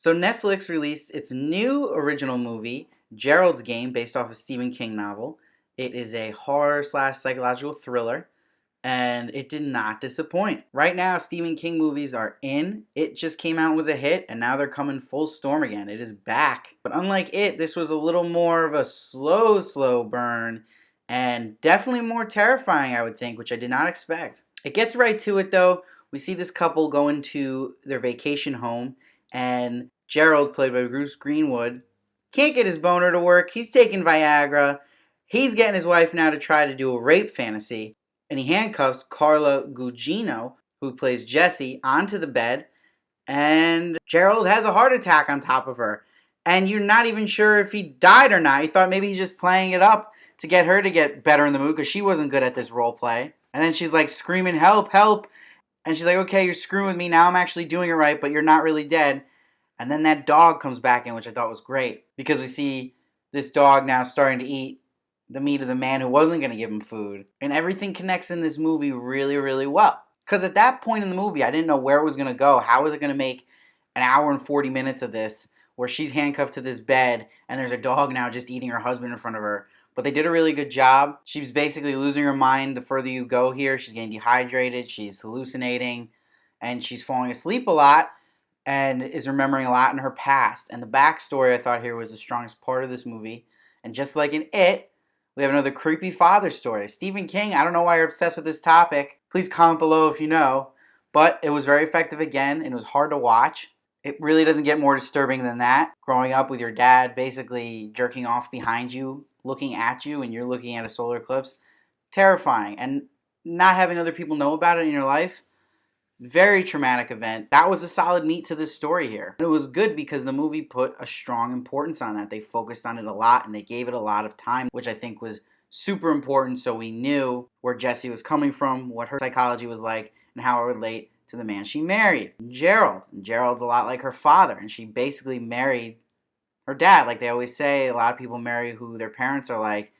So Netflix released its new original movie, Gerald's Game, based off a Stephen King novel. It is a horror slash psychological thriller, and it did not disappoint. Right now, Stephen King movies are in. It just came out, was a hit, and now they're coming full storm again. It is back. But unlike it, this was a little more of a slow burn, and definitely more terrifying, I would think, which I did not expect. It gets right to it, though. We see this couple go into their vacation home, and Gerald, played by Bruce Greenwood, can't get his boner to work. He's taking Viagra. He's getting his wife now to try to do a rape fantasy. And he handcuffs Carla Gugino, who plays Jessie, onto the bed. And Gerald has a heart attack on top of her. And you're not even sure if he died or not. You thought maybe he's just playing it up to get her to get better in the mood because she wasn't good at this role play. And then she's like screaming, help, help. And she's like, okay, you're screwing with me. Now I'm actually doing it right, but you're not really dead. And then that dog comes back in, which I thought was great. Because we see this dog now starting to eat the meat of the man who wasn't going to give him food. And everything connects in this movie really, really well. Because at that point in the movie, I didn't know where it was going to go. How was it going to make an hour and 40 minutes of this where she's handcuffed to this bed and there's a dog now just eating her husband in front of her? But they did a really good job. She's basically losing her mind the further you go here. She's getting dehydrated. She's hallucinating. And she's falling asleep a lot and is remembering a lot in her past. And the backstory I thought here was the strongest part of this movie. And just like in It, we have another creepy father story. Stephen King, I don't know why you're obsessed with this topic. Please comment below if you know. But it was very effective again, and it was hard to watch. It really doesn't get more disturbing than that. Growing up with your dad basically jerking off behind you, looking at you, and you're looking at a solar eclipse. Terrifying. And not having other people know about it in your life. Very traumatic event. That was a solid meat to this story here. It was good because the movie put a strong importance on that. They focused on it a lot and they gave it a lot of time, which I think was super important so we knew where Jessie was coming from, what her psychology was like, and how it would relate to the man she married, Gerald. And Gerald's a lot like her father, and she basically married her dad. Like they always say, a lot of people marry who their parents are like,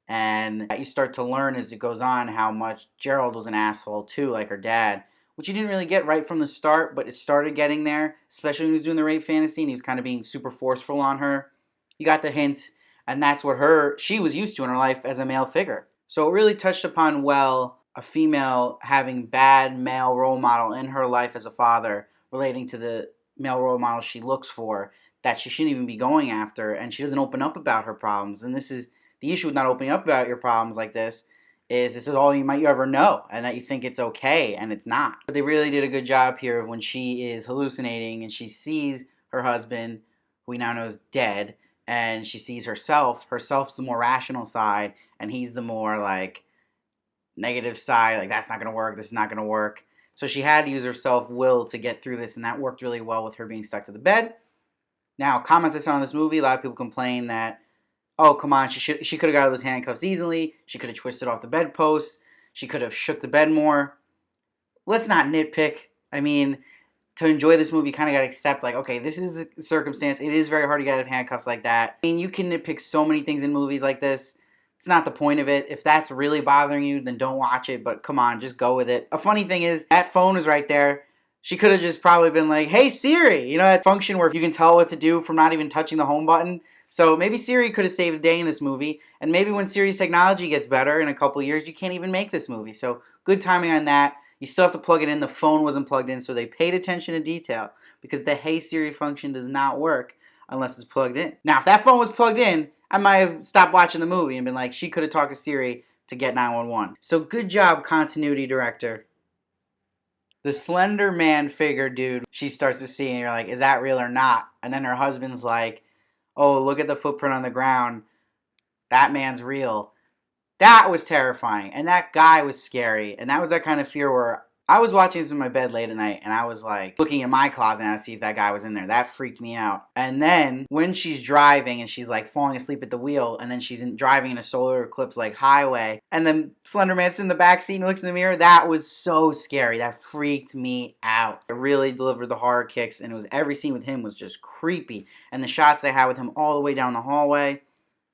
and you start to learn as it goes on how much Gerald was an asshole too, like her dad. Which you didn't really get right from the start, but it started getting there, especially when he was doing the rape fantasy and he was kind of being super forceful on her. You got the hints, and that's what she was used to in her life as a male figure. So it really touched upon well a female having bad male role model in her life as a father, relating to the male role model she looks for, that she shouldn't even be going after, and she doesn't open up about her problems. And this is the issue with not opening up about your problems like this. This is all you might ever know, and that you think it's okay, and it's not. But they really did a good job here of when she is hallucinating and she sees her husband, who we now know is dead, and she sees herself. Herself's the more rational side, and he's the more, like, negative side, like, that's not going to work, this is not going to work. So she had to use her self-will to get through this, and that worked really well with her being stuck to the bed. Now, comments I saw on this movie, a lot of people complain that, oh, come on, she could have got out of those handcuffs easily. She could have twisted off the bedpost. She could have shook the bed more. Let's not nitpick. I mean, to enjoy this movie, you kind of got to accept, like, okay, this is the circumstance. It is very hard to get out of handcuffs like that. I mean, you can nitpick so many things in movies like this. It's not the point of it. If that's really bothering you, then don't watch it. But come on, just go with it. A funny thing is, that phone is right there. She could have just probably been like, hey, Siri. You know that function where you can tell what to do from not even touching the home button? So maybe Siri could have saved a day in this movie. And maybe when Siri's technology gets better in a couple of years, you can't even make this movie. So good timing on that. You still have to plug it in. The phone wasn't plugged in, so they paid attention to detail. Because the Hey Siri function does not work unless it's plugged in. Now, if that phone was plugged in, I might have stopped watching the movie and been like, she could have talked to Siri to get 911. So good job, continuity director. The Slender Man figure, dude, she starts to see and you're like, is that real or not? And then her husband's like, oh, look at the footprint on the ground. That man's real. That was terrifying. And that guy was scary. And that was that kind of fear where I was watching this in my bed late at night and I was like looking in my closet to see if that guy was in there. That freaked me out. And then when she's driving and she's like falling asleep at the wheel and then she's driving in a solar eclipse like highway and then Slender Man's in the back seat and looks in the mirror, that was so scary. That freaked me out. It really delivered the horror kicks and it was every scene with him was just creepy. And the shots they had with him all the way down the hallway,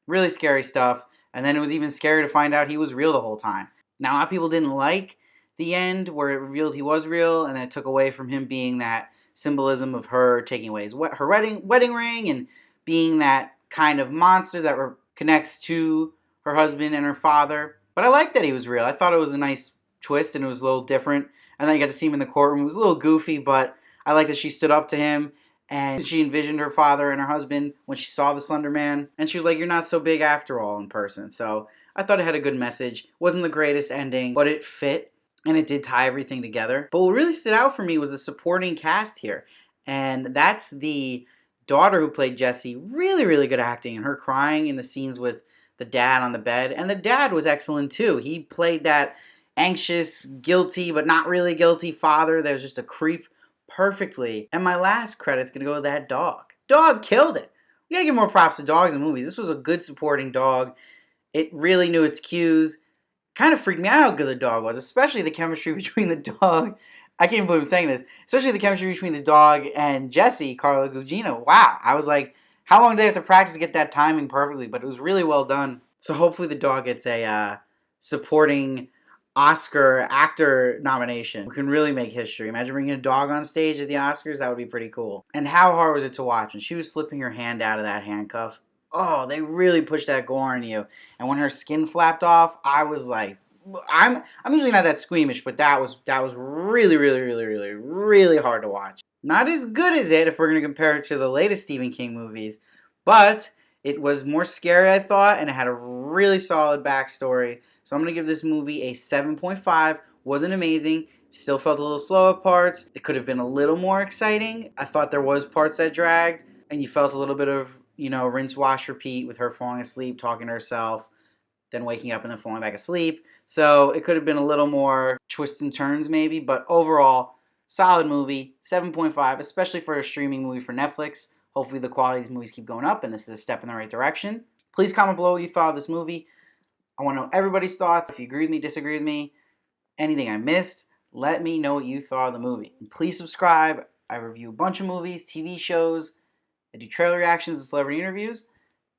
really scary stuff. And then it was even scary to find out he was real the whole time. Now, a lot of people didn't like the end where it revealed he was real and it took away from him being that symbolism of her taking away her wedding ring and being that kind of monster that connects to her husband and her father. But I liked that he was real. I thought it was a nice twist and it was a little different. And then you got to see him in the courtroom. It was a little goofy, but I like that she stood up to him and she envisioned her father and her husband when she saw the Slender Man. And she was like, you're not so big after all in person. So I thought it had a good message. Wasn't the greatest ending, but it fit and it did tie everything together. But what really stood out for me was the supporting cast here. And that's the daughter who played Jessie. Really, really good acting. And her crying in the scenes with the dad on the bed. And the dad was excellent too. He played that anxious, guilty, but not really guilty father that was just a creep perfectly. And my last credit's going to go to that dog. Dog killed it. We got to give more props to dogs in movies. This was a good supporting dog. It really knew its cues. Kind of freaked me out how good the dog was, especially the chemistry between the dog. I can't believe I'm saying this. Especially the chemistry between the dog and Jessie, Carla Gugino. Wow. I was like, how long did they have to practice to get that timing perfectly? But it was really well done. So hopefully the dog gets a supporting Oscar actor nomination. We can really make history. Imagine bringing a dog on stage at the Oscars. That would be pretty cool. And how hard was it to watch? When she was slipping her hand out of that handcuff. Oh, they really pushed that gore on you. And when her skin flapped off, I was like, I'm usually not that squeamish, but that was really, really, really, really, really hard to watch. Not as good as it if we're going to compare it to the latest Stephen King movies, but it was more scary, I thought, and it had a really solid backstory. So I'm going to give this movie a 7.5. Wasn't amazing. Still felt a little slow at parts. It could have been a little more exciting. I thought there was parts that dragged, and you felt a little bit of, rinse, wash, repeat with her falling asleep, talking to herself, then waking up and then falling back asleep. So it could have been a little more twists and turns maybe, but overall, solid movie, 7.5, especially for a streaming movie for Netflix. Hopefully the quality of these movies keep going up and this is a step in the right direction. Please comment below what you thought of this movie. I want to know everybody's thoughts. If you agree with me, disagree with me, anything I missed, let me know what you thought of the movie. And please subscribe. I review a bunch of movies, TV shows, I do trailer reactions and celebrity interviews,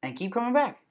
and keep coming back.